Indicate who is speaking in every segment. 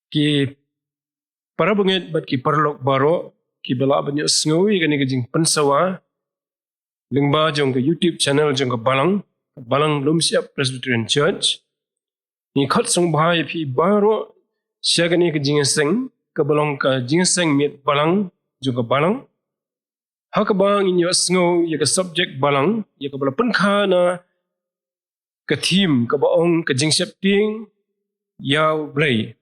Speaker 1: Ki para bangit bat ki parlok baro ki bala banyak sengawi kani kejing pensawa lingba jong ke YouTube channel jong ke balang belum siap Presbyterian Church ni khat song bahaya pi baro sia kani kejing seng ke balong ke jing seng mit balang jong ke balang ha ke bang in yo sengaw ya ke subject balang ya ke bala penkha na ke theme ke baong ke jing siap ting yaw blay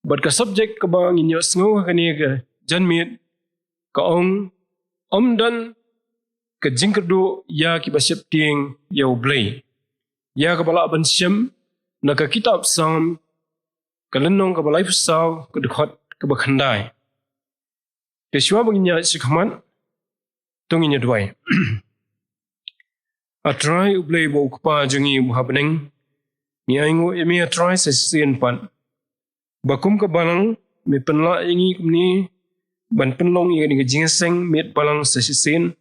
Speaker 1: but ka subject ka bang inyo sngo kani ka janmit ka ong omdan ka jingkerdu ya ki basyap ting yaw blay ya ka bala ban syam na ka kitab sam ka lenong ka balai fusaw ka dekhot ka bakhandai ke shwa banginya sikhaman tunginya duai a try ublay bo kpa jungi buhabneng ni aingo emi a try sa sin pan bakum ka balang mi penla ingi kumni ban penlong ingi ni jingseng mit balang sa sisin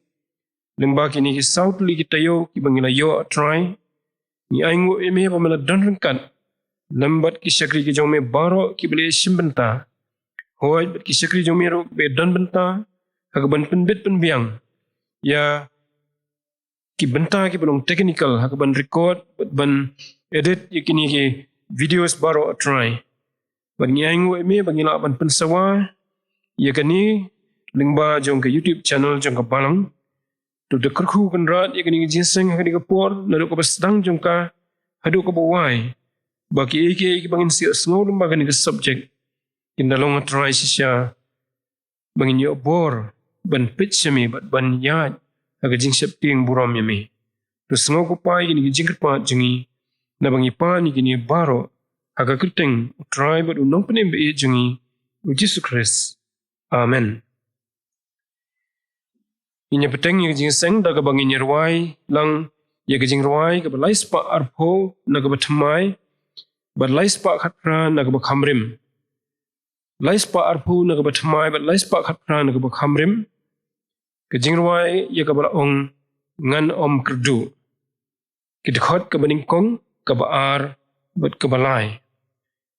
Speaker 1: lengba kini ki south li kitayo ki bangila yo try ni aingo eme pamela danrengkat lambat ki syakri ki jome baro ki bele simbenta hoy ki syakri jome ro be dan benta ka ban penbet penbiang ya ki benta ki belum technical ha ban record ban edit kini ki videos baro try bagi aingu eme bagi lapan pensawa ya kani lingba jong ke YouTube channel jong ke balang tu de kerku kenrat ya kani jinseng kani ke por lalu ke sedang jong ka hadu ke bawai bagi iki bangin si sngo lingba kani ke subject in dalong try sisya bangin yo bor ban pitch me ban yat aga jingsep ting buram yemi tu sngo ko pai kini jingkerpa jengi na bangi pa ni kini baro aga kuteng try but unong penem be jungi Jesus Christ. Amen. Inya peteng yang jing seng daga bangin yerwai lang ya gejing rwai ka balai spa arpo na ka batmai but lai spa khatra na ka bakhamrim. Lai spa arpo na ka batmai but lai spa khatra na ka bakhamrim. Gejing rwai ya ka balaong ngan om kerdu. Kidkhot ka baningkong ka baar but ka balai.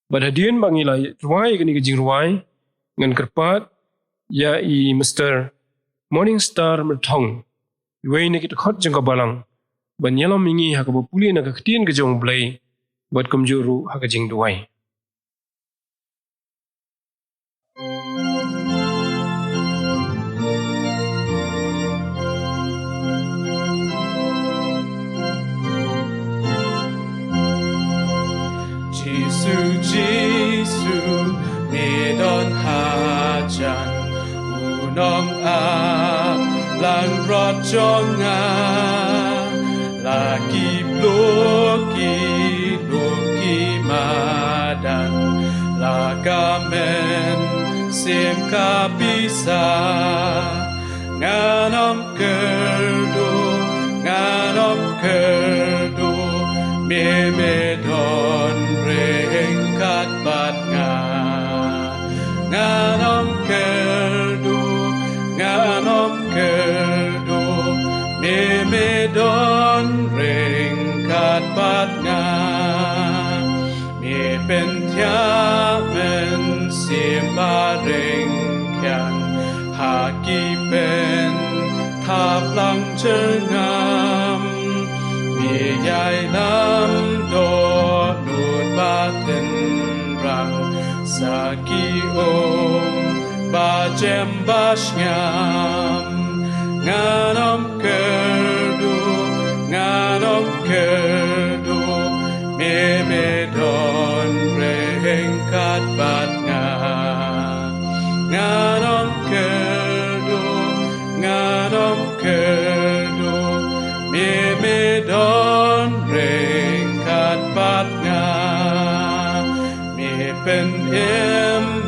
Speaker 1: Badhadian bangilai ruai kani kejing ruai ngan kerpat ya i Mr. Morning Star merthong wei ne kit khot jeng balang ban yalam mingi ha ka puli na ka khtien ke jong blai bat kamjuru ha ka jing duai
Speaker 2: Jesu medon hajan unong ap lang rojonga lagi bloki madan lagamen sim kabisa nganom kerdo memedon rengkat bat nganom kerdo memedon rengkat bat me pentiamen simbareng kyan hakipen taplang cengam Biyay lam do nut batin rang sa kiom bajem basnyam nganom kerdu memedon kat bat nganom kedo me don reng kat bat me pen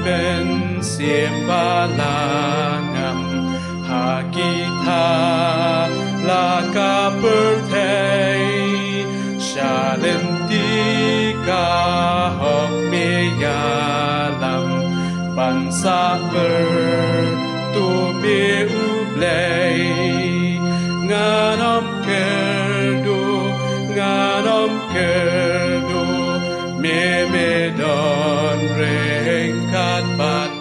Speaker 2: ben siem balangam hakita la ka perthei shalentika hok me yalam bansa ber tu be ublei nganom kedo me don reng kat bat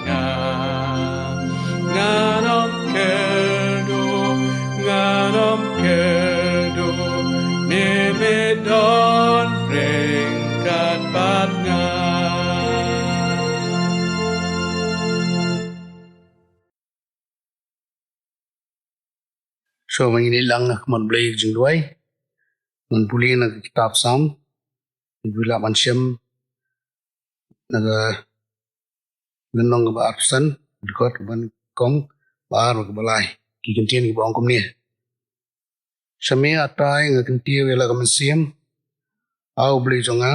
Speaker 2: nganom kedo me don reng kat bat
Speaker 3: So mangini lang nak mablay jing duai man puli na kitab sam ibula mansyam naga ganong ba arsan dikot ban kong bar ka balai ki kentien ki bong kom ni sami atai nga kentie wela ka mansiam au bli jonga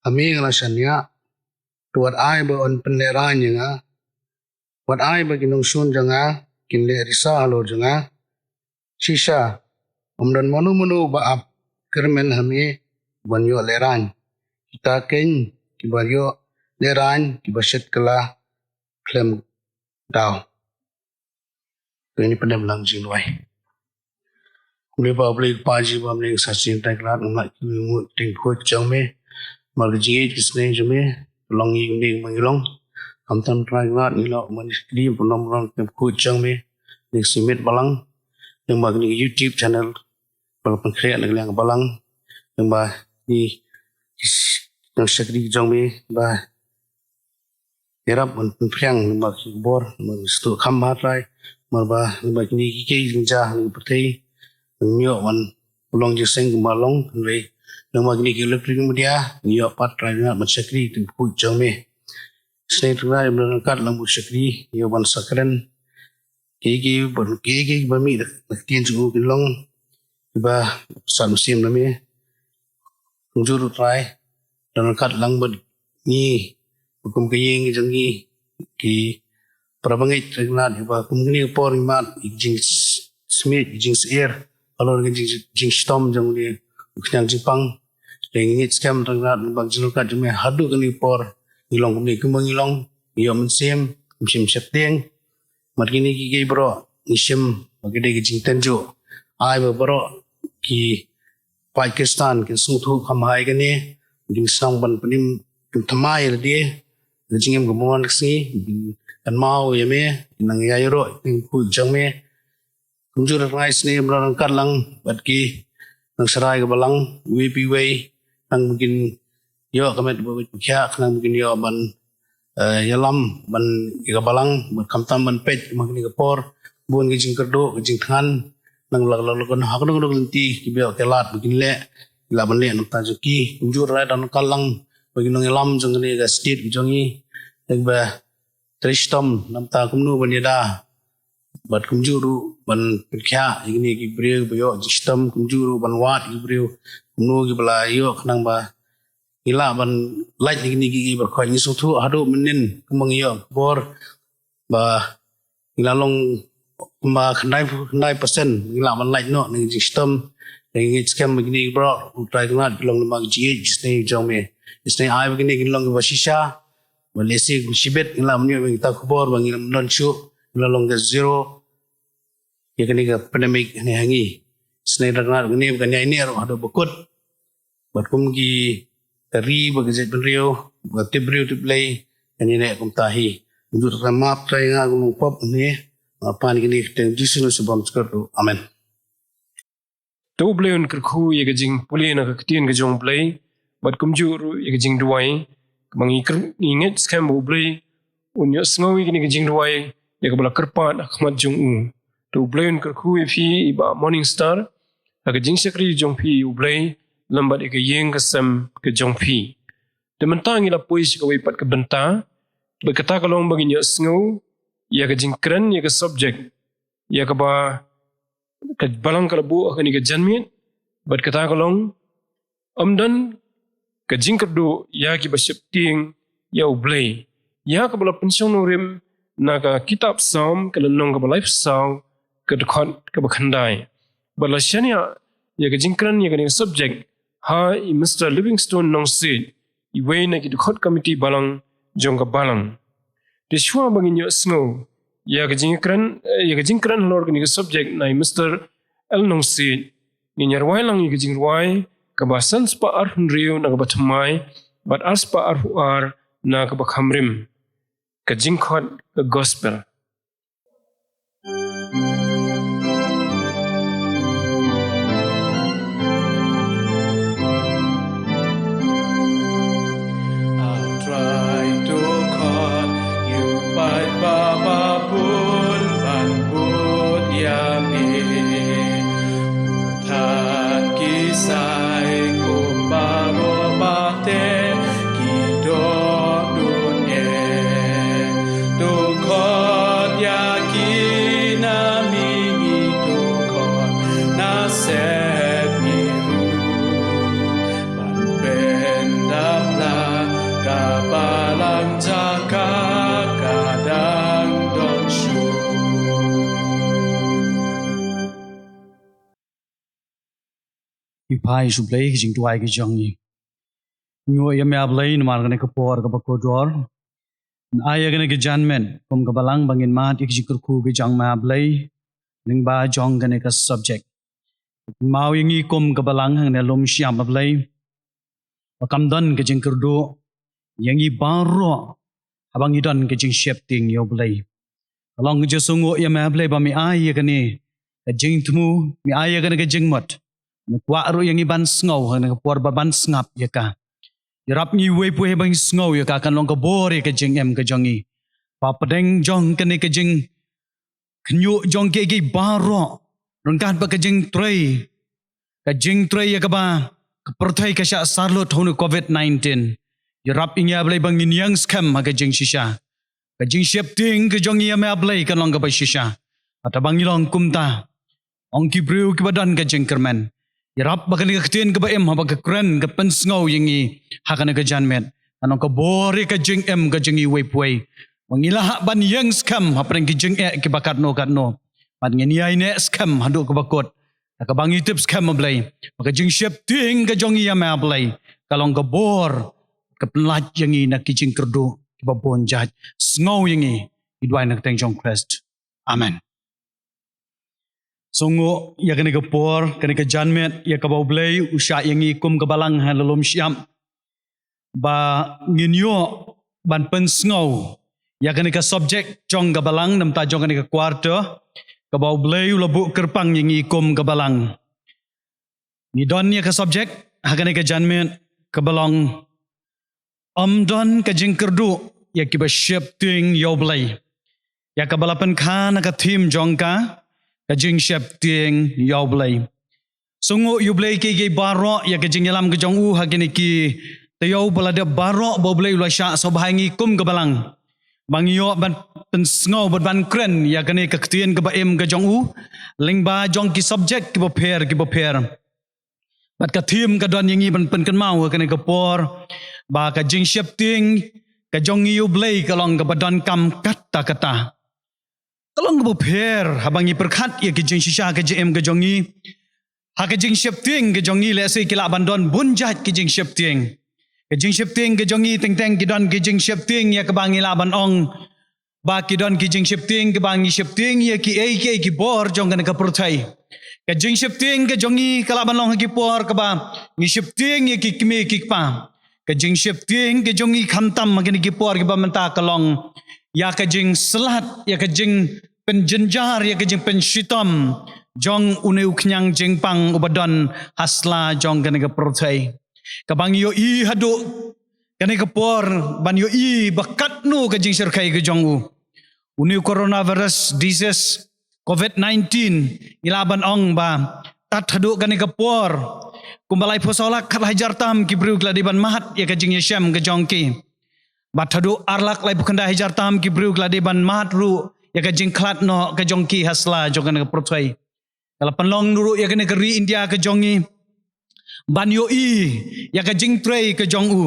Speaker 3: ami ngala sanya tuat ai ba on penleran nga wat ai ba kinong sun janga kinle risa alor janga shisha umdan manu ba ap kermen hami banyo leran kita ken ki banyo leran ki baset kala klem daw ini pendem lang jinwai kuli ba bli paji ba mling sasin tai klat ngla ki mu ting ko chang me mal ji kisne jme long yi ning mangilong am tan trai ngat ni lo man skri punom rong ko chang me nik simit balang yang bagi YouTube channel balapan kreat yang balang yang bah di yang sekri jongbi bah erap man priang yang bah bor man stu khambat rai man bah yang bah ni ki jinja yang pertai nyo man ulong jeseng balong re yang bah ni ki electric media nyo pat rai na man sekri tu pu jongbi snai tu rai man kat lambu sekri yo ban sakren kiki bami dak tien chu kilong ba sam sim nami juru trai dan kat lang bad ni hukum kayeng jangi ki prabangai trenat ba kum ni por mat jing smith jing air alor jing storm jang ni knyang jipang lengit scam trenat ba jinu kat jeme hadu kani por ilong kum ni kumang ilong yom sim septeng margini ki bro isim magede ki jintanjo ai bro ki Pakistan ki sungthu khamai gane jing sang ban panim thamai rdi jingem gumon ksi kan mau yeme nang yairo ting khu jangme kunjur rais ne brang karlang bat ki nang sarai ga balang wp way nang mungkin yo kamet bo kya nang mungkin yo ban yalam ban iga balang ban kamtam ban pet magni ga por bun gi jing kerdo jing than nang lag kon hak nang lenti ki be kelat begin le la ban le nang ta joki kunjur rai dan kalang begin nang yalam jang ni ga state jongi ek ba tristom nam ta kumnu ban yada bat kunjuru ban kya igni ki breu yo jistam kunjuru ban wat ki breu kumnu gi bala yo khnang ba ila ban light ni gi ber khoi ni suthu hadu menin kumang yo bor ba ila long ma 9% ila ban light no ni system ni scam ni bro try ngat long ma gi jisne jome jisne ai begini gi long ba shisha ba lesi shibet ila mni ta khobor bang ila non chu ila long ga zero ye kani ga pandemic ni hangi sne ngat ni ga ni ro hadu bukut bat kum gi tari bagajet beliau berarti beliau tu play ini nak kumtahi untuk ramap saya ngaku pop ni apa ni kini kita jisu sebab sekarang amen.
Speaker 1: Tu beliau nak kerku ye kajing pulih nak ketien kajong play bat kumjur ye kajing duai mangikir ingat scam play unyo sengawi kini kajing duai ye kabala kerpat akhmat jong tu beliau nak kerku ye fi iba morning star kajing sekri jong fi play lambat ke yeng kesem ke jong phi Dementang ila pois ka wipat ka benta, berkata kalong bagi nyo sngau, ya ka jingkren, ya ka subject, ya ka ba, ka balang kalabu akan ka janmit, berkata kalong, amdan, ka jingkerdu, ya ki ba syepting, ya ublay, ya ka bala pensyong nurim, na ka kitab psalm, ka lanong ka ba life psalm, ka dekot, ka ba khandai. Bala syanya, ya ka jingkren, ya ka subject, ha i Mr. Livingstone nong seed, iway na kidukot committee balang jong ka balang. Di shua bagi nyo snow, ya ka jingkran lor ka subject na i Mr. L nong seed, nyarway lang i ka jingway, kabasan spa ar hunriyo na kabatamay, bat ar spa ar huar na kabakhamrim, ka jingkot ka gospel.
Speaker 4: Ipai sublay kijing tuai kijang ni. Nyo ya me ablay numar gane kapor kapakodor. Aya gane kijanmen kum kabalang bangin mat ikjikurku kijang me ablay. Ning ba jong gane ka subject. Mau yangi kum kabalang hang ne lom siam ablay. Pakamdan kijing kurdu yangi baro abang idan kijing shifting yo ablay. Along kijasungo ya me ablay ba mi aya gane kijing tmu mi aya gane kijing mat. Wakru yang iban sngau hang kapor baban sngap ya ka. Yarap ni we pu hebang sngau ya ka kan long ka bore ka jing em ka jongi. Pa pedeng jong kene ka jing knyu jong ke gi baro. Rongkan pa ka jing tray. Ka jing tray ya ka ba ka perthai ka sya sarlo thonu COVID-19. Yarap ingya blai bang in yang scam ka jing shisha. Ka jing shifting ka jongi ya me ablai kan long ka ba shisha. Ata bang ilong kumta. Ong ki breu ki badan ka jing kermen. Yarap bakal kektian ke baem haba kekren ke pensngau yangi hakana ke janmet anong ke bore ke jeng em ke jengi wepway mengilah hak ban yang skam hapreng ke jeng ke bakat no ban ngeni ai ne skam hadu ke bakot ka bangi tip skam ablay maka jeng siap ting ke jongi ya ablay kalong ke bor ke pelat yangi nak ke jeng kerdu ke babon jaj ngau yangi idwai nak teng jong Christ. Amen. Sungu ya kene ke por kene ke janmet ya ka baublay usya yangi kum ke balang halalom syam ba nginyo ban pensngau ya kene ke subject jong ke balang nam ta jong kene ke quarter ke baublay lebu kerpang yangi kum ke balang ni don ya ke subject ha kene ke janmet ke balang don ke jingkerdu ya ki ba shifting yoblay ya ke balapan khan ka theme jong ka kajing shifting yoblay. Sungu yoblay ke baro ya kajing yalam kajong hagini ki tayo balada baro boblay ulasya sobahangi kum kabalang. Bangyo ban pensngau ban kren ya kani kaktian ke baem kajong lingba jong ki subject ki boper. Bat ka theme ka don yangi ban pen mau kani kapor ba kajing shifting kajong yoblay kalong ka badan kam kata. Kalong ke per habangi perkat ya ke jing shisha ke jm ke jongi ha ke jing shifting ke jongi le se kila bandon bunjat ke jing shifting ke jongi teng ke don ke jing shifting ya ke bangi la ban ong ba ke don ke jing shifting ke bangi shifting ya ki bor jong ke perthai ke jing shifting ke jongi kala ban long ki por ke ba ni shifting ya ki kme ki pa ke jing shifting ke jongi khantam ke ni ki por ke ba menta kalong ya ke jing selat ya ke jing penjenjar ya ke jing penshitam jong uneu knyang jing pang ubadon hasla jong kene ke perthai ka bang yo i hadu kene ke por ban yo i bakat nu ke jing serkai ke jong uneu coronavirus disease COVID-19 ilaban ong ba tat hadu kene ke por kumbalai posolak kat hajar tam ki bru gladiban mahat ya ka jing yeshem ka jongki bathadu arlak lai bukanda hajar tam ki bru gladiban mahat ru ya ka jing klat no ka jongki hasla jokan ka prothai kala panlong nuru ya ka negeri India ka jongi banyo i ya ka jing trei ka jong u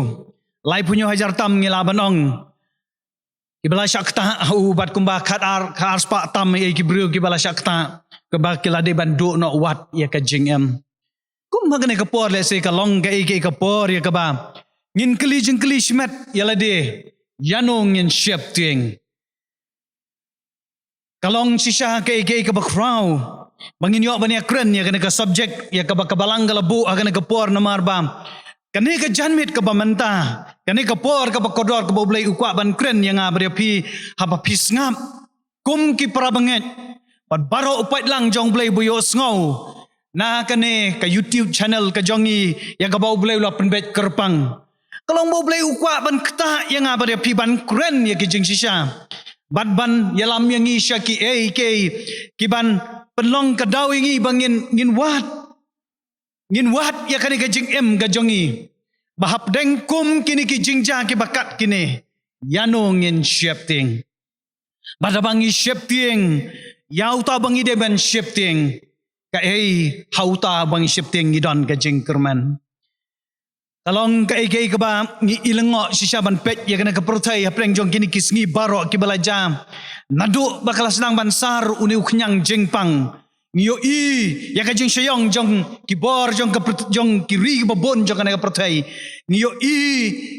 Speaker 4: lai punyo hajar tam ngila banong kibala syakta hu bat kumba khat ar khar spa tam ye kibru kibala syakta keba kilade bandu no wat ya ka jingem kum magane ka por le se ka long ka ke por ya ka ba ngin kli jing kli shmet ya lade yanong ngin shep ting kalong sisha ke ba krau bangin yo bania kren ya ka subject ya ka ba kabalang galabu agane ka por namar ba kani ka janmit ka ba manta kani ka por ka ba kodor ka ba blai ukwa ban kren yang abri pi haba pis ngap kum ki parabanget pat baro upat lang jong blai buyo ngau na kani ka YouTube channel ka jongi yang ka ba blai la penbet kerpang kalong ba blai ukwa ban kta yang abri pi ban kren ya ki jing sisa ban yalam yang isya ki ki ban penlong ka daw ingi bangin ngin wat ya kani ka jing em ka jongi bahap deng kum kini ki jingja ki bakat kini yano ngin shifting badabangi shifting yauta bangi de ben shifting ka hauta bangi shifting idon ka jing kerman kalong ka ka ba ngi ilengo sisa ban pet ya kana ka protai apreng jong kini kisngi baro ki balaja nadu bakal senang bansar uni uknyang jingpang ngiyo ya ka jing syong jong kibor jong ka jong kiri babon jong kana ka protai ngiyo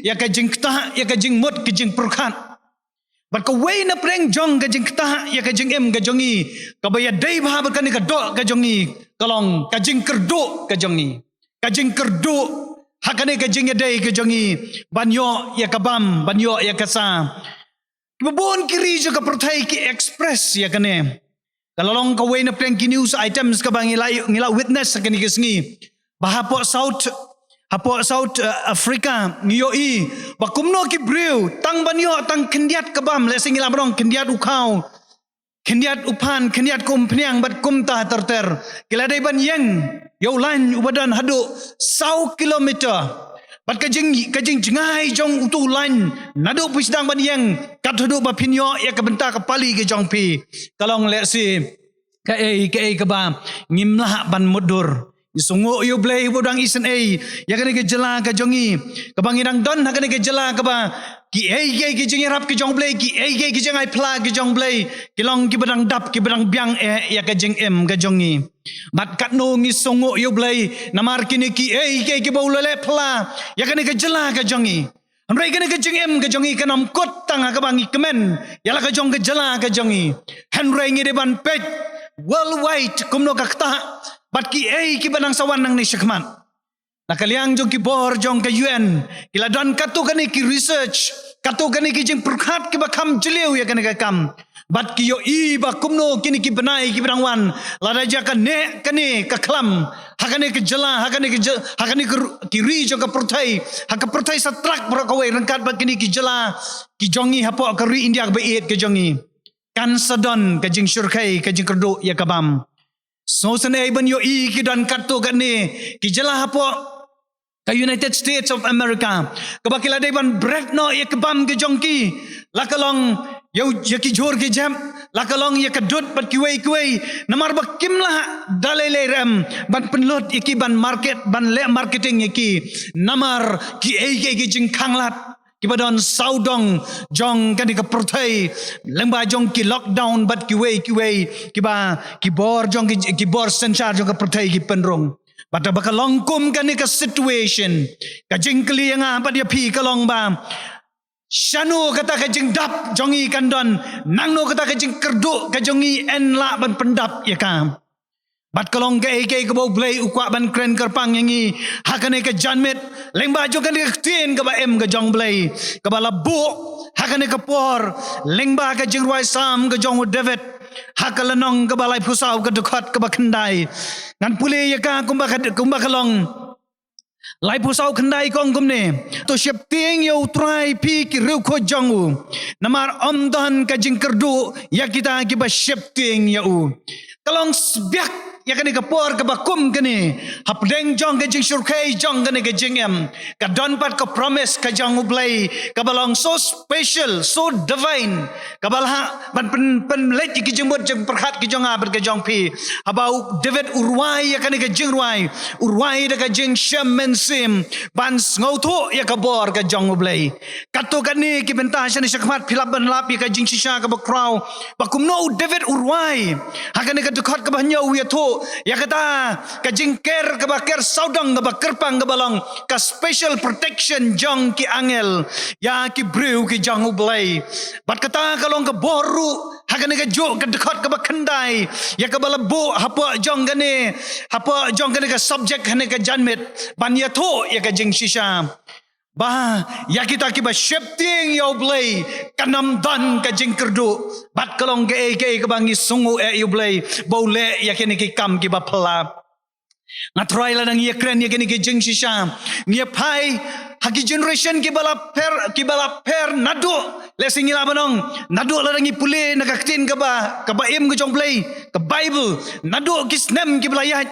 Speaker 4: ya ka jing kta ya ka jing mot ka jing perkhat bat ka wei na preng jong ka jing kta ya ka jing em ka jongi ka baya dei ba ba ka do ka jongi kalong ka jing kerdo ka jongi ka jing kerdo hakane ka jing dei ka jongi banyo ya ka bam banyo ya ka sa babon kiri jong ka protai ki express ya kane kalau long kau na preng ki news items ka bang ngila witness kani kisngi bahapo South Africa ngiyo bakumno ki brew tang banyo tang kendiat kabam le singila brong kendiat ukau kendiat upan kendiat kum pniang bat kum ta terter kila dai ban yang yo lan ubadan hadu 100 kilometer bat kajing jengai jong utu lan nadu pisdang ban yang kat hadu ba pinyo ya ka benta ka pali ke jong pi kalong le si ka ka ba ngimlah ban mudur isungo yo blai bodang isen ya kani ke jela ka jongi ka bangirang don ha kani ke jela ka ba ki ki jengi rap ki jong blai ki ki jengai pla ki jong blai kilong ki badang dap ki badang biang ya ka jeng em ka jongi bat kat no ngi songo yo blai namar kini ki ki baulale pla ya kani ke jela ka jongi amrai kani ke jeng em ka jongi kanam kot tang ka bangi kemen ya la ka jong ke jela ka jongi henry ngi de ban pet worldwide kumno ka kta bat ki ki banang sawan nang ni syakman nakaliang jong ki bor jong ka UN kila dan katu kani ki research katu kani ki jing perkhat ki bakam jeliu ya kani ka kam bat ki yo ba kumno kini ki benai ki berangwan ladaja ka ne kani ka klam hakane ke jela hakane ki ri jong ka pertai hak pertai satrak bro ka we rangkat bat kini ki jela ki jongi hapo ka ri India ka bait ke jongi kan sadon ka jing surkai ka jing kerdo ya kabam so sene ban yo ki dan katu kani ki jela hapo ka United States of America kabakila dai ban bread no ya kabam ke jongki lakalong yo ki jor ke jam lakalong ya kadut bat kiwei namar bakim lah dalele ram ban penlot iki ban market ban le marketing iki namar ki ki jing khanglat kibadon saudong jong kan ka protai lengba jong ki lockdown bat kiwei kiba kibor jong ki bor sensar jong ka protai ki penrong bata bakal longkum kan ka situation ka jingkli yang apa dia pi kalong ba shanu kata ka jing dap jongi kandon nangno kata ka jing kerdu ka jongi en la ban pendap ya ka bat kalong ka ke bau blai ukwa ban kren kerpang yangi hakane ka janmet lengba jo kan ka tin ka ba em ka jong blai ka ba labu hakane ka por lengba ka jing roi sam ka jong David hakalanong ka balai pusau ka dekat ka ba kendai ngan pule ya ka kumba kalong lai pusau kendai kong kumne to siap ting yo try pi ki reu ko jongu namar omdan ka jing kerdu ya kita ki ba siap ting ya u kalong biak ya kani kapor ka bakum kani hapdeng jong ka jing surkai jong kani ka jing em ka don pat ka promise ka jong ublay ka balong so special so divine ka balha ban pen let ki jing bot jing perhat ki jong abad ka jong pi habau David urwai ya kani ka jing urwai da ka jing shem men sim ban ngau tho ya ka bor ka jong ublay kato kani ki benta shan shakmat philap ban lap ya ka jing shisha ka bakraw bakum no David urwai hakane ka dekat ka banyo ya tho ya kata ka jingker ka baker saudang ka bakerpang ka balong ka special protection jong ki angel ya ki breu ki jong ublay bat kata kalong ka boru hakane ka jo ka dekat ka bakandai ya ka balabo hapa jong gane ka subject hane ka janmet ban ya tho ya ka jing shisha bah ya kita kiba shifting ya ublay kanam dan ka jingkerdu bat kalong ke bangi sungu ublay bole ya kini ki kam kiba pala ngatrai la nang ya kren ya kini ki jing shisha ngia pai haki generation kibala per nadu lesing ila banong nadu la nang ipule nakaktin kaba im ke jong play ke bible nadu kisnem kibala ya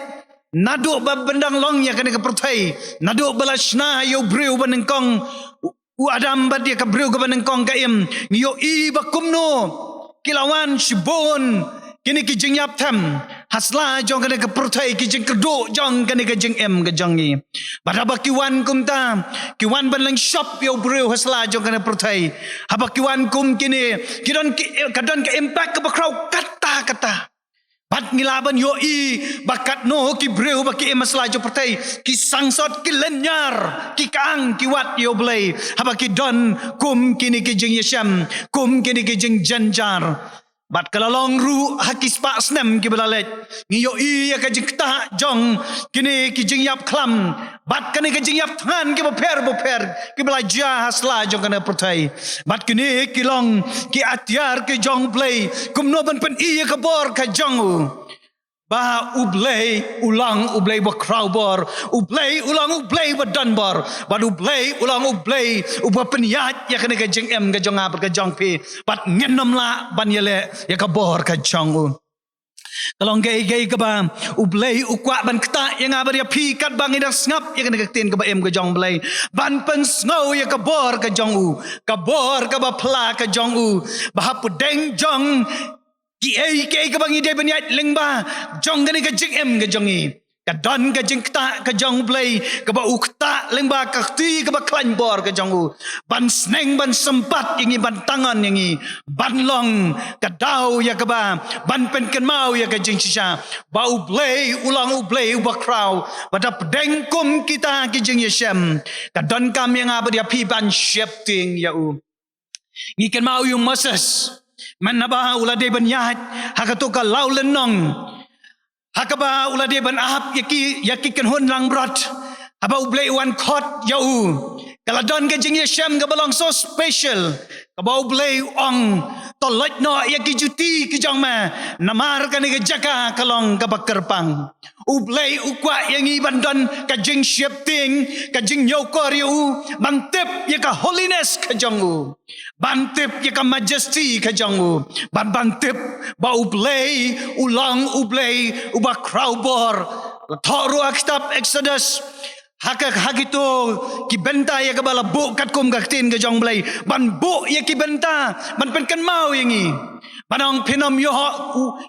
Speaker 4: naduk bendang long ya kena kepertai naduk balashna yo breu banengkong u adam bad ya kabreu ke banengkong kaim yo I bakumno kilawan shibon kini ki jingyap tham hasla jong kena kepertai ki jing kedu jong kena ke jing em ke jongi badaba kiwan kumta kiwan banlang shop yo breu hasla jong kena pertai haba kiwan kum kini kidon ke impact ke bakrau kata bat ngilaban yo I bakat no ki breu baki emasla jo pertai ki sangsot ki lenyar ki kang ki wat yo blay haba ki don kum kini ki jing yesham kum kini ki jing janjar bat kalalong ru hakis pak snem ki belalet ngi yo I ya ka jing ta jong kini ki jing yap klam bat kini ki jing yap than ki boper ki belaja hasla jong kana pertai bat kini ki long ki atiar ki jong play kum no ban pen I ka bor ka jong bah ublay ulang ublay bakrau bor ublay ulang ublay badanbor bad ublay ulang ublay uba peniat ya kena ka jeng em ka jong apa ka jong pi bat ngenom la ban yele ya ka bor ka jong kalong gay ka ba ublay ukwa ban kta yang abar ya pi kat bang ida ngap ya kena ka tin ka ba em ka jong blay ban pen snow ya ka bor ka jong ka bor ka ba pla ka jong bah pudeng jong ki ka bangi de banyat lengba jong gani ka jing em ka jongi ka don ka jing ta ka jong blay ka ba ukta lengba ka ti ka ba klan bor ka jong ban sneng ban sempat ingi ban tangan ingi ban long ka dau ya ka ba ban pen ken mau ya ka jing shisha ba ublay ulang ublay ba kraw pada pedeng kum kita ki jing yeshem ka don kam yang apa dia pi ban shifting ya ngi ken mau yung Moses manaba ulade ban yahat hakatoka lau lenong hakaba ulade ban ahap yaki kan hon lang brot haba ublay wan khot yau kaladon ke jing yeshem ka balong so special kaba ublay ong tolot no yaki juti ki jong ma namar ka ni jaka kalong ka bakerpang ublay ukwa yang iban don ka jing shifting ka jing yokor yu bantip ya ka holiness ka jong bantip ya ka majesty ka jong bantip ba ublay ulang ublay uba crowbor thoru kitab Exodus hagito ki benta ya ka bala bu kat kum gaktin ka jong blay ban bu ya ki benta ban pen kan mau yangi Panong pinom yo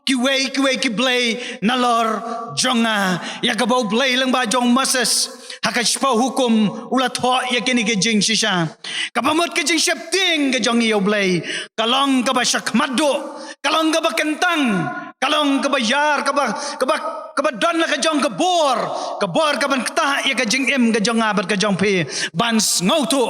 Speaker 4: ki blay nalor jonga ya ka bau blay lang ba jong Moses hakashpa hukum ulat ho ya kini ke jing shisha kapamot ke jing shepting ke jong yo blay kalong ka ba shakmado kalong ka ba kentang kalong ka ba yar ka ba don la ka jong ka bor ka ban kta ya ka jing em ka jong abat ka jong pe ban ngauto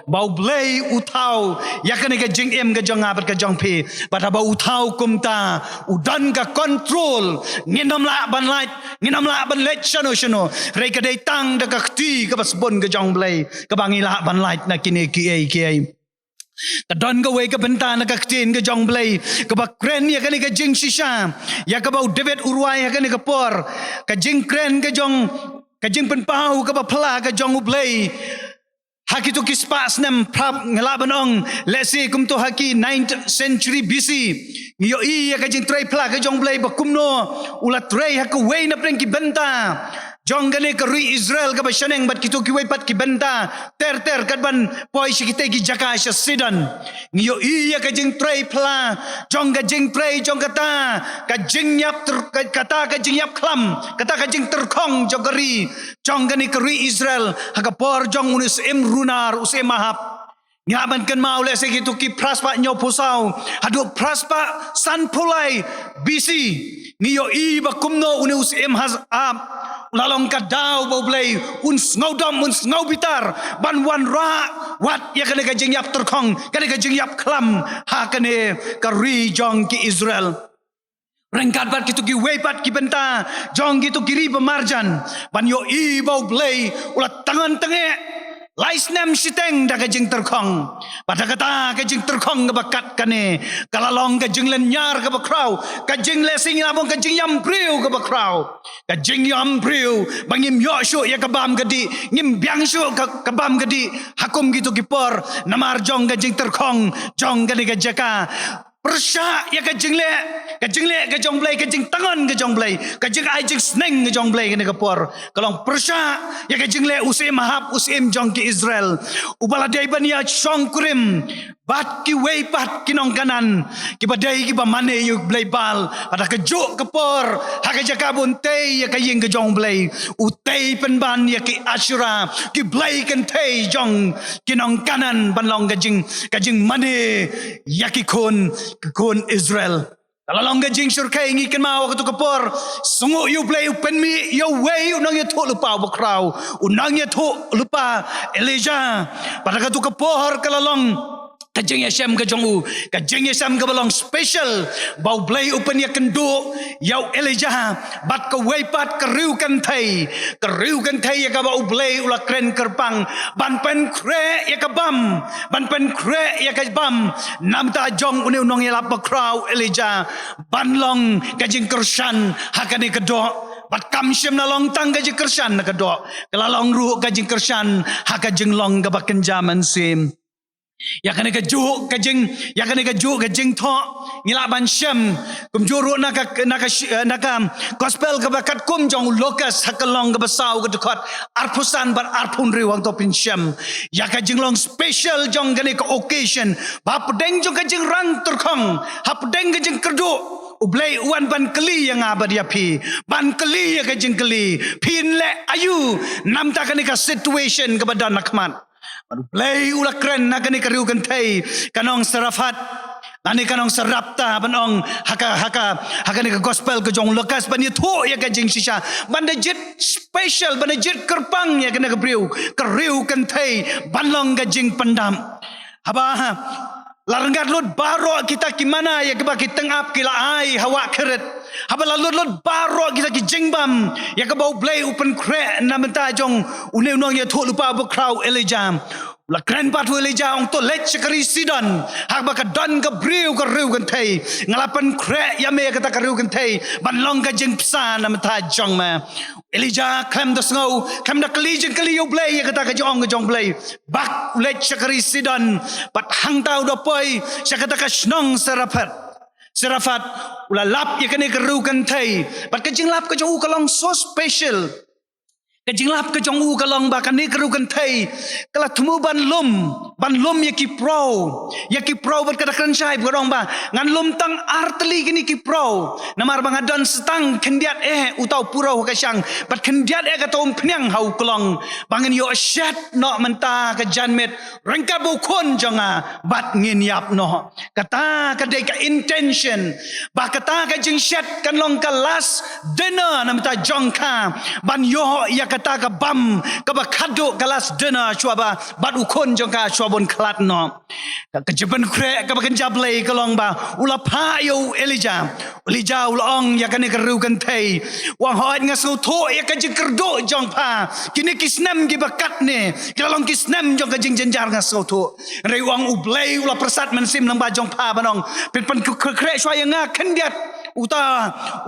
Speaker 4: bau blay utau ya kini ke jing em ka jong abat ka jong pe pada bau utau kumta udan ka control nginom la ban light shano rei ka dei tang da ka khti ka bas bon ka jong blay ka bangi la ban light na kini ki ka don ka we ka benta na ka khtin ka jong blay ka ba kren ya kani ka jing shisha ya ka bau David urwai ya kani ka por ka jing kren ka jing pen pau ka ba pla ka jong blay haki tu kispas nem prap ngelaban ong let's say kum tu haki 9th century BC yo iya ka jing tray pla ka jong blai bakumno ulat tray haku way na preng ki benta jong gane ka rui Israel ka bashaneng bat kitu ki way pat ki benta ter kat ban poi sikite ki jaka sha sidan yo iya ka jing tray pla jong ka jing tray jong kata ka jing yap kata ka jing yap klam kata ka jing terkong jong kari jong gane ka rui Israel haka por jong unus em runar usem mahap ngaban kan mau le segitu ki praspa nyo pusau hadu praspa san pulai BC niyo iba kumno unus em has up lalong kadau bau blai un snaudam un snau bitar ban wan ra wat ya kane ka jingyap terkong kane ka jingyap klam ha kane ka ri jong ki Israel rengkat bat kitu ki wepat ki benta jong gitu kiri pemarjan ban yo ibau blai ulat tangan tenge lais nem siteng da ka jing terkong pada kata ka jing terkong ka bakat kane kalalong ka jing len nyar ka bakrau ka jing le sing abong ka jing yam priu ka bakrau ka jing yam priu bangim yo shu ya ka bam gadi ngim byang shu ka bam gadi hakum gitu kipor namar jong ka jing terkong jong ka ni ka jaka persya ya ka jing le ka jong blai ka jing tangan ka jong blai ka jing ai jing sneng ka jong blai ka ni ka por kalong persya ya ka jing le usim mahap usim jong ki Israel ubala dai ban ya chong kurim bat ki wei pat kinong kanan ki badai ki ba mane yu blai bal pada ka juk ka por ha ka jaka bun te ya ka ying ka jong blai u te pen ban ya ki Ashura ki blai kan te jong kinong kanan ban long ka jing mane ya ki kon Israel talalong ka jing surkai ngi kan mau ka tu ka por sungu yu blai pen mi yo wei unang ya thu lupa bakrau unang ya thu lupa Elijah pada ka tu ka por kalalong kajing Yesem ka jong kajing Yesem ka balong special bau blai upen ya kendo yau Elijah bat ka weipat ka riu kan thai ya ka bau blai ula kren kerpang ban pen kre ya ka bam ban pen kre ya ka bam nam ta jong uni unong ya lap crowd Elijah ban long kajing kersan hakane ka do bat kam shem na long tang kajing kersan na ka do kalalong ru kajing kersan hakajing long ka baken jaman sim ya kane ka juk kajing tho ngila ban shem kum juru naka gospel ka bakat kum jong lokas hakalong ka basau ka dekot arpusan bar arpun ri wang to pin shem ya kajing long special jong kane ka occasion ba pedeng jong kajing rang terkong ha pedeng kajing kerdu ublai uan ban keli yang abad ya pi ban keli ya kajing keli pin le ayu nam ta kane ka situation ka badan nakmat play ula kren nakani kariu kantai kanong serafat nani kanong serapta banong haka ni gospel ke jong lekas ban itu ya ka jing sisa ban jit special ban jit kerpang ya kena kariu kantai banlong ka jing pendam haba larangkat lut baro kita kimana ya ke baki tengap kila ai hawa keret haba lut baro kita ki jingbam ya ke bau blai open crack namenta jong unong ya thu lupa bu crowd Elijah la kren pat Elijah ong to let sekari sidan hak baka don ka briu ka riu kan thai ngalapan crack ya me kata ka riu kan thai ban long ka jing psa namenta jong ma Elijah kam da sngau kam da kali jing kali yo blai ya kata ka jong blai bak let sekari sidan pat hang tau do poi sakata ka snong serafat ula lap ya kane keru kan thai pat ka jing lap ka jong ka long so special ka jing lap ka jong ka long ba kan ni keru kan thai kala thumu ban lum ya ki pro bat ka kan sai borong ba ngan lum tang artli kini ki pro namar bang adon setang kendiat utau purau ka syang bat kendiat ka tom pnyang hau kolong bangen yo shat no menta ka janmet rengka bu kon jonga bat ngin yap no kata ka de ka intention ba kata ka jing shat kan long ka last dinner namta jongka ban yo ya kata ka bam ka ba khadu ka last dinner chuaba bat ukon jongka chuabon klat no ka jeban kre ka ba kan jablei ka long ba ula pha yo Elijah ula ong ya kan ka ru kan thei wang hoat nga so tho ya ka jing kerdo jong pha kini kisnam gi bakat ne kalong kisnam jong ka jing jenjar nga so tho rei wang ublei ula persat mensim lang ba jong pha banong pen kre shwa ya nga kendiat uta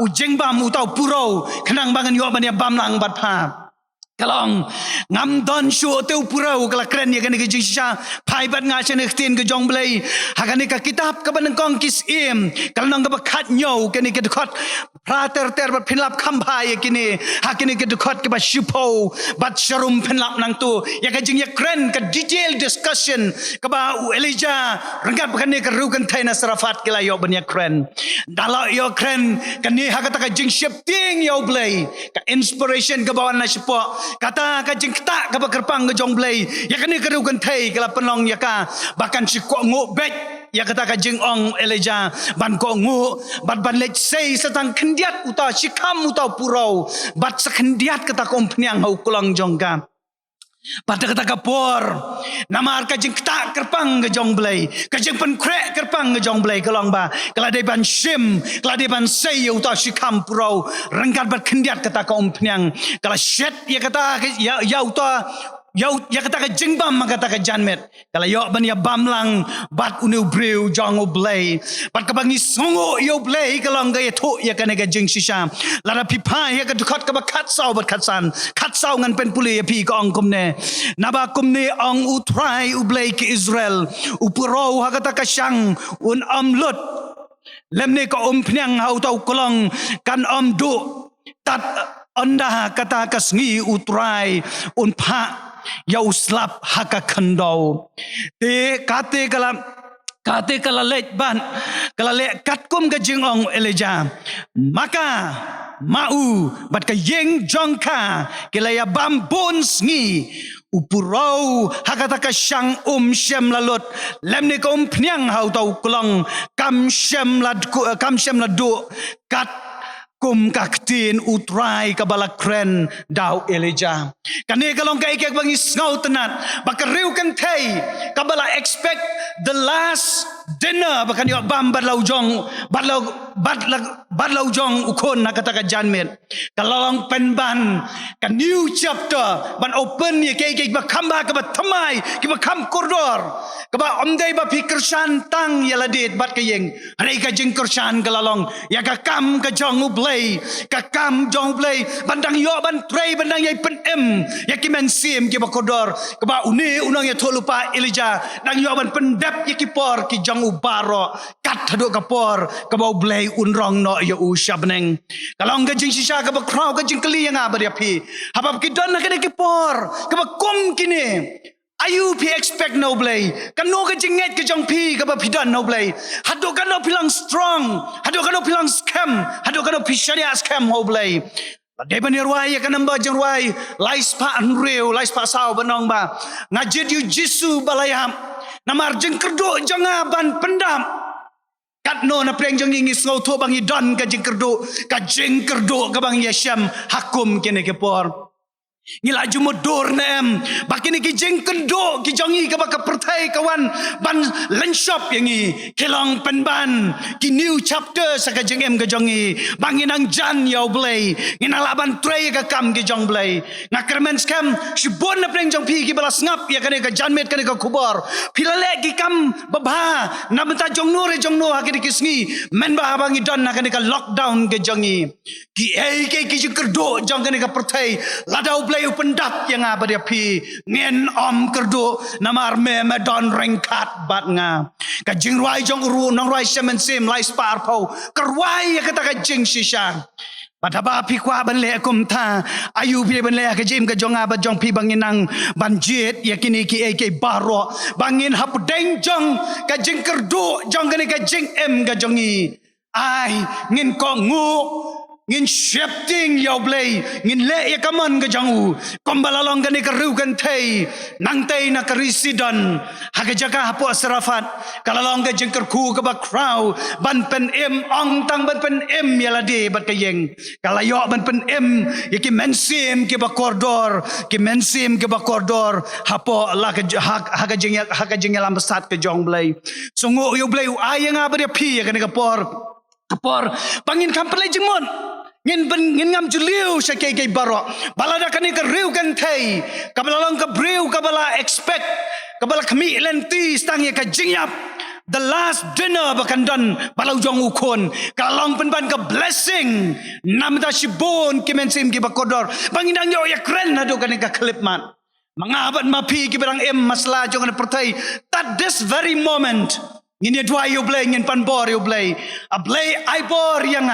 Speaker 4: ujeng bam uta purau kenang bangan yo ban ya bam lang bat pha kalong ngam don shu teu purau kala kren ya kan ke jisha pai bat nga chen tin ke jong blai hakan ka kitab ka ban kong kis im kal nong ka khat nyau kan ke khot prater ter bat phinlap kham bai ya kini hakin ke khot ke ba shipo bat sharum phinlap nang tu ya ka jing ya kren ka detail discussion ka ba Elijah rengkat kan ke ru kan thai na sarafat kala yo ban ya kren dalo yo kren kan ni hakata ka jing ship ting yo blai ka inspiration ka bawan na shipo kata ka jing kta ka kerpang ke jong blai ya kan ni ke ru kan thai kala penong ya ka bahkan si ko ngo bet ya kata ka jing ong Elijah ban ko ngo bat ban lech sei satang kendiat uta sikam uta purau bat sekendiat kata ko pniang hau kulang jong ka pada kata kapor nama ka jing kta kerpang ke jong blai ka jing pen krek kerpang ke jong blai kalong ba kala de ban shim kala de ban sei uta sikam purau rengkat bat kendiat kata ko pniang kala shet ya kata ya uta ya kata ka jing bam kata ka janmet kala yo ban ya bam lang bat unu breu jong oblay bat ka bangi songo yo blay kalong ga tho ya ka ne ka jing shisha lara pipa ya ka dukhat ka ba khat sau bat khat sau ngan pen puli ya pi ka ong kumne naba kumne ong utrai ublay ki Israel upuro ha kata ka shang un amlut lemne ka pnyang hau tau kolong kan du tat anda kata kasngi utrai un pha yau slap haka khandau te kate kala let ban kala le katkum ga jingong Elijah maka mau bat ka yeng jongka kelaya bambun sngi upurau hakata ka syang shem lalut lemne ka pnyang hau tau kulong kam shem ladu kat kum kaktin utrai kabala kren dau Elijah kane kalong ka ikek bangi ngau tenat bakariu kan thai kabala expect the last dinner bakan yo bam badlau jong ukon na kata ka janmet kalong penban ka new chapter ban open ye ke ba khamba ka ba thamai ki ba kham koridor ka ba omdai ba fikir santang yaladit bat ka yeng rei ka jing kursan kalalong ya ka kam ka jong ublay ka kam jong ublay bandang yo ban trei bandang yai pen ya ki men sim ki ba koridor ka ba uni unang ya tholupa Elijah dang yo ban pendap ye ki por ki jong ubaro kat thaduk ka por ka ba ublay unrong no ya ushabneng kalong ka jing sisa ka ba kraw ka jing kli yang ba dia pi habab ki don na ka ki por ka ba kom kini ayu pi expect no blay kanu ka jinget ka jong pi ka ba pidan no blay hado ka no pilang strong hado ka no pilang scam hado ka no pi sharia scam ho blay Dai ban ruai ka namba jeng ruai lais pa unreal lais pa sao banong ba ngajid yu jisu balayam namar jeng kerdo janga ban pendam kat no na preng jeng ngi snow to bang idon ka jeng kerdo ka bang yasham hakum kene ke por ngila jumodor nem bakini ki jeng kendo ki jongi ka baka pertai kawan ban lenshop yangi kelong penban ki new chapter saka jengem ka jongi banginang jan yau blay ngina laban trei ka kam ki jong blay ngakermen scam shibon na preng jong pi ki balas ngap ya kane ka janmet kane ka kubor pilale ki kam babha namta jong no hakini kisngi men ba bangi don na kane ka lockdown ke jongi ki ki kerdo jong kane ka pertai ladau play pendap yang apa dia pi ngin kerdo namar me don rengkat bat nga ka jing ruai jong ru nong ruai semen sim lai spar pau kerwai kata ka jing shishan pada ba pi kwa ban le kum tha ayu pi ban le ka jim ka jong ba jong pi banginang banjit yakini ki baro bangin hap deng jong ka jing kerdo jong ka jing ka jongi ai ngin ko ngu ngin shifting yau blay ngin le ya kaman ka jangu kombalalong gani ka riu kan thei nang tei na ka risidon ha ka jaga hapo sarafat kalalong ka jengker ku ka ba crow ban pen ong tang ban pen yalade bat ka yeng kalayo ban pen ya ki mensim ki ba koridor hapo la ka ha ka jeng lam besat ka jong blay sungo yo blay ayang ba dia pi ya kan ka por pangin kampelai jemon ngin ngam juliu sakai baro balada kan ka riu kan thai kabalang ka briu kabala expect kabala kami lenti stang ya ka jingyap the last dinner bakan don balau jong ukon kalong penban ke blessing nam ta shibon kimensim ki bakodor bangindang yo ya kren adu kan ka klip man mangabat mapi ki barang masla jong na pertai at this very moment ngin dua yo blay ngin panbor yo blay a blay ai bor yang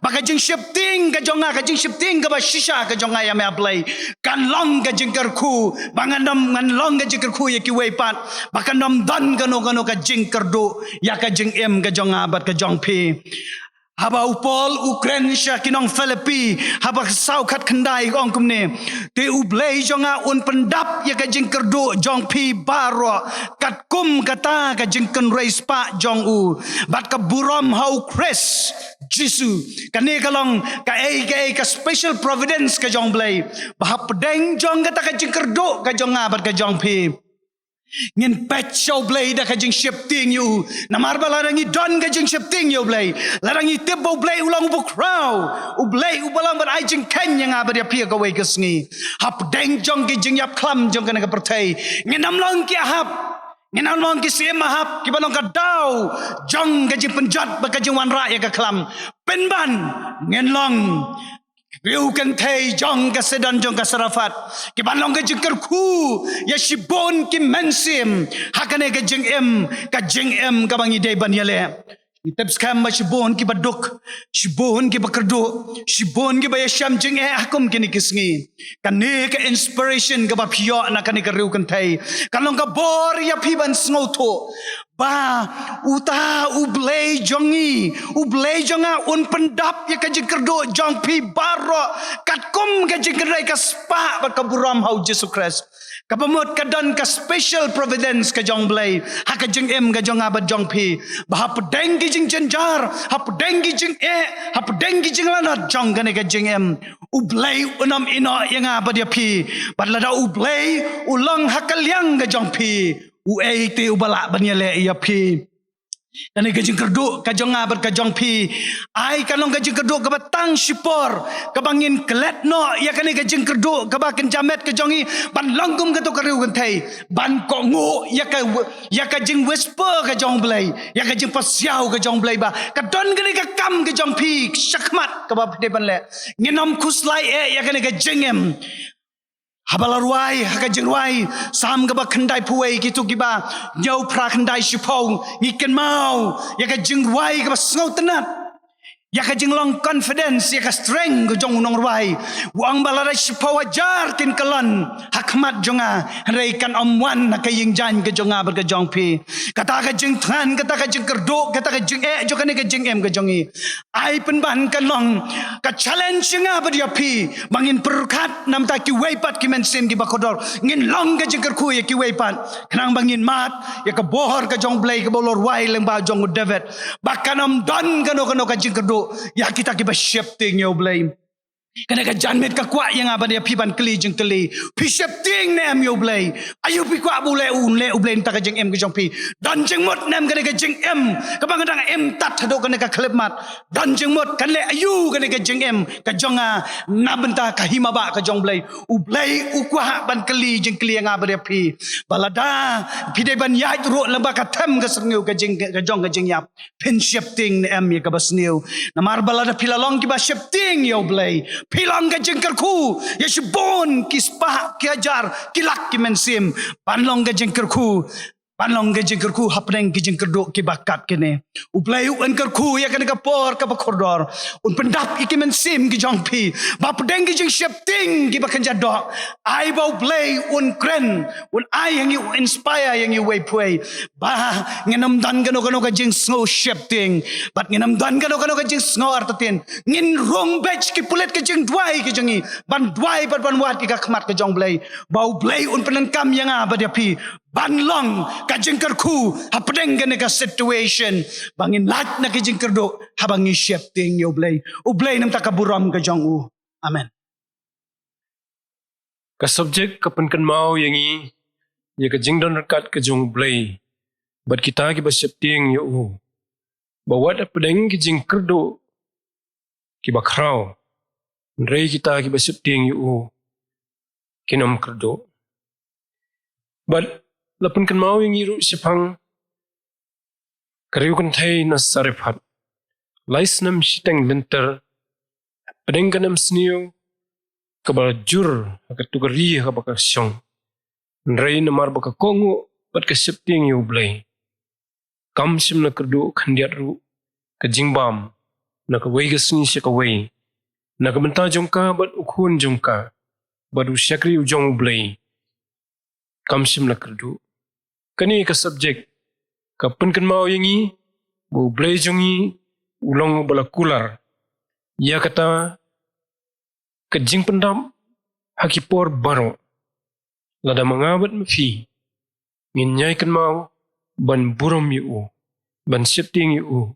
Speaker 4: baka jing shifting ka jonga ka jing shifting ka ba shisha ka jonga ya me blay kan long ka jing kerku bangandam ngan long ka jing kerku ya ki wei pat baka nam dan ka no ka jing kerdo ya ka jing ka jonga bat ka jong pi haba upol Ukraine sya kinong Filipi haba sau kat kendai ong kumne te ublei jonga un pendap ya ka jing kerdo jong pi baro kat kum kata ka jing ken raise pa jong u bat ka buram hau kres jisu kane kalong ka special providence ka jong blei bahap pedeng jong kata ka jing kerdo ka jonga bat ka jong pi ngin pechau blay da kajing shifting you namar balarangi don kajing shifting you blay larangi tebo blay ulang bu crow u blay u balang bar ajing ken yang abad ya pia gawe kesngi hap deng jong ki jing yap klam jong kana ka pertai ngin nam long ki hap ngin nam long ki sema hap ki balong ka dau jong kajing penjat ba kajing wan ra ya ka klam penban ngin long Riu kan thay jong ka sedan jong ka sarafat ki banlong ka jing kerku ya shibon ki mensim hakane ka jing em ka bangi day ban yale itap skam ma shibon ki baduk shibon ki bakerdo shibon ki bayasham jing hakum ki nikisngi kane ka inspiration ka ba pio na kane ka riu kan thay kalong ka bor ya piban sngoto ba uta ublay jonga un pendap ya ka jikerdo jong pi baro katkum ka jikerdai ka spa ba ka buram hau Jesus Christ ka pamot ka don ka special providence ka jong blay ha ka jing ka jong abad jong pi ba ha pedeng ki jing jenjar ha pedeng ki jing ha pedeng ki jing lanat jong ka ne ka jing ublay unam ino yang abad ya pi badlada ublay ulang hakalyang ka jong pi uai te ubala banyale ya pi dan ka jing kerdu ka jong abat ka jong pi ai kalong ka jing kerdu ka batang sipor ka bangin klet no ya kan ka jing kerdu ka bakin jamet ka jongi ban longgum ka to ka riu kan thai ban ko ngo ya ka jing whisper ka jong blai ya ka jing pasiau ka jong blai ba ka don ka kam ka jong pi shakmat ka ba de ban le nginam khuslai ya kan ka jingem Habalarwai, hakajingwai, sam gaba kendai puai gitu giba, nyau pra kendai shipong, ngiken mau, yakajingwai gaba sngau tenat. Yakajing long confidence, yaka strength go jong nong rwai. Wang balada shipong ajar tin kalan, hakmat jonga, reikan omwan hakaying jan ke jonga ber ke jong pi. Kata kajing than, kata kajing kerdo, kata kajing jokane kajing ka jongi. Ai penban kalong, ka challenge nga ber ya pi, mangin perkat nam ta ki weipat ki mensim ki bakodor. Ngin long kajing kerku ya ki weipat. Kenang bangin mat, ya ka bohor ka jong blay ka bolor wai leng ba jong David. Bakanam don kano kajing kerdo. Ya kita kiba shifting yo blame. Kena ka janmet ka kwa yang abad ya piban keli jeng keli. Pi shifting nem yo blame. Ayo pi kwa bule u blame ta ka jeng em ka jong pi. Dan jeng mot nem kena ka jeng em. Ka bang em tat hado kena ka klep mat. Dan jeng mot kan le ayu kena ka jeng em ka jonga na benta ka himaba ka jong blame. U blame u kwa ban keli jeng keli yang abad ya pi. Balada pi de ban yai ro lamba ka tem ka sengeu ka jeng yap. Pin shifting em ya ka basneu. Namar balada pilalong ki ba shifting yo blame. Pilang ka jengkerku ya shibon kispa kiajar kilak ki mensim panlong ka jengkerku hapneng ki jengkerdo ki bakat kene uplay un kerku ya kene ka por ka bakordor un pendap ki mensim ki jongpi ba pedeng ki jeng shifting ki bakan jadok ai ba uplay un kren un ai yang you inspire yang you way pray ba ngenam dan kano ka jeng snow shifting bat ngenam dan kano ka jeng snow artatin ngin rong batch ki pulet ka jeng dwai ki jengi ban dwai bat ban wat ki ka khmat ka jong blay ba uplay un penengkam yang ba dia pi banlong ka jengkerku hapedeng kene ka situation bangin lat na ka jengkerdo habangi shifting yo blay ublay nam takaburam ka jong u amen
Speaker 1: Ka subjek ka penkan mau yangi ya ka jingdon rekat ka jong blay bat kita ki ba shifting yo u bawat pedeng ki jengkerdo ki ba kraw rei kita ki ba shifting yo u kinam kerdo but lapun kan mau yang iru sipang Kariukan thai na sariphat. Laisnam sitang lenter. Pedengkanam sniu. Kabal jur akatukari kabaka syong. Nrai namar baka kongo pat kasepting yu blay. Kam sim na kerdu khandiat ru ka jingbam na ka wei gasni se ka wei na ka benta jongka bat ukhun jongka bat usyakri ujong blay. Kam sim na kerdu kani ka subject ka penkan mau yangi bu blay jongi ulong bala kular ya kata ka jing pendam hakipor baro lada mangabat mafi nginyai kan mau ban burom yu ban shifting yu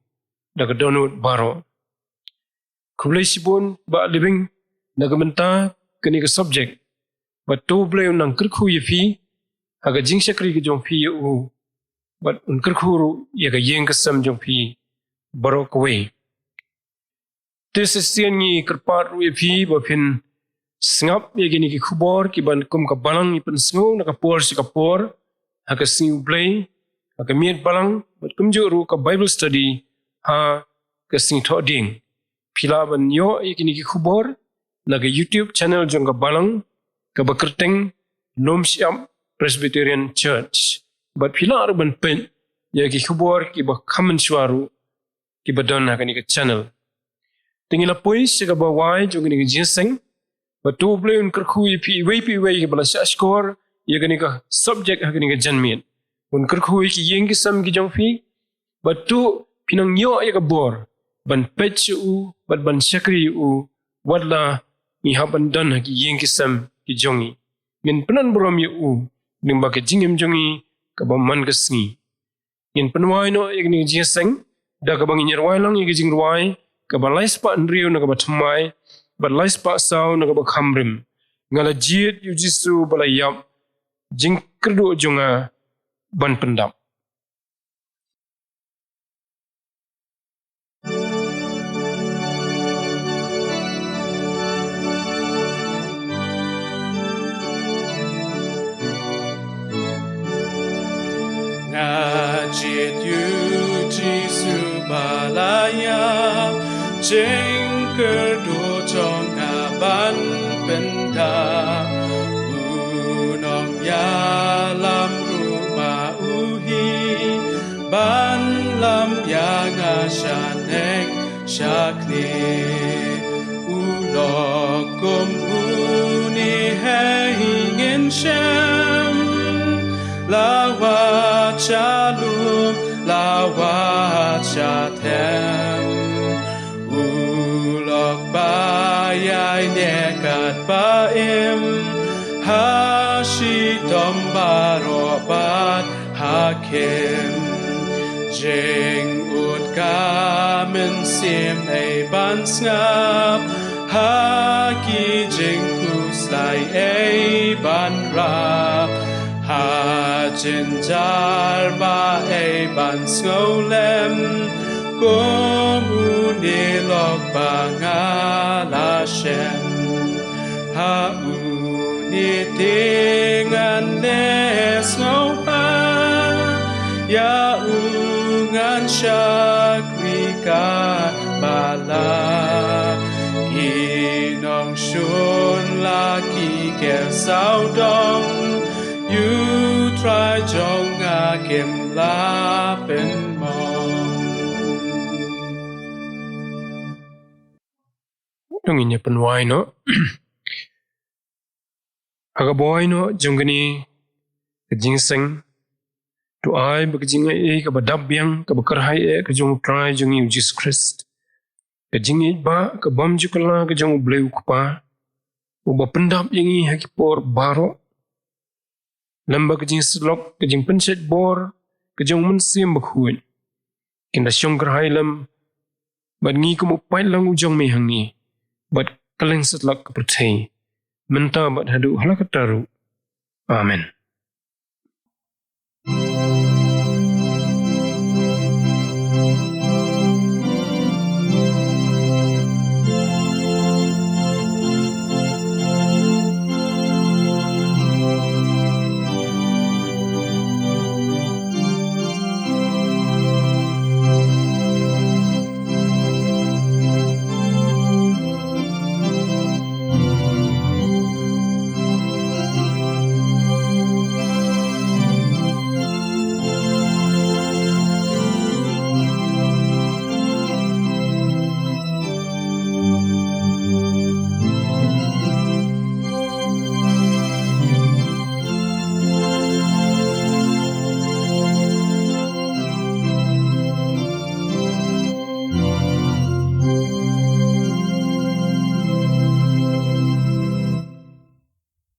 Speaker 1: daga donut baro kulai sibon ba living daga menta kani ka subject but to blay nang kirkhu yifi aga jing shakri ki jong fi yu but un kirkhu ru ya ga yeng ka sam jong fi baro kwe this is ni kirpat ru yifi ba phin sngap ye gini ki khubor ki ban kum ka balang ipan sngo na ka por si ka por aga sing blay aga miet balang bat kum jo ru ka bible study ha ka sing tho ding phila ban yo ye gini ki khubor na ka youtube channel jong ka balang ka bakerteng nom siam Presbyterian Church bat phila ar ban pen ye ki khubor ki ba khaman shwaru ki ba don na ka ni ka channel tingila poi se ka ba wai jong ni ka jinseng but to play un kerkhu pi wei ke bala score ye gani ka subject ha gani ka janmien un kerkhu ki yeng ki sam ki jong fi but to pinang yo ye ka bor ban pech u but ban shakri u wadla ni haban dan ha ki yeng ki sam ki jongi ngin penan brom ye u ning ba ke jingem jongi ka ba man ka sngi ngin penwai no ye gani jinseng da ka bang nyer wai lang ye jing wai ka ba lais pa nriu na ka ba thamai but lais pa sao na ba khamrim ngala jiet yu jisu bala yap jing kerdu jonga ban pendam
Speaker 2: Ngajiet yu jisu balaya jing kerdu chong ban benda unong ya lam rumah uhi ban lam ya ngashanek shakli ulok kum uni hangin shem lawat shalom lawat shatem ulok bayai nekat baim hashidom barobat hakim jing ut kamen sim ei ban snap haki jing kuslai ei ban rap ha jinjar ba ei ban skolem Komuni lok bangala shem ha uni tingan nes ngopa ya ungan syakrika bala kinong shun laki ke saudong you try jong akim la pen mong
Speaker 1: nung inya penwai no aga boy no jongani jingseng to ai ba jinga e ka badab yang ka bakar hai e ka jong try jong Jesus Christ ka jingi ba ka bam jukala ka jong bleu kupa u ba pendap yang i hakipor baro lamba ka jing slok ka jing penset bor ka jong mun sim bakhuin kinda syong hai lam ban ngi ko mo pai lang u jong me hangi but kaleng setlak kepercayai. Mentah bat hadu halakataru. Amen.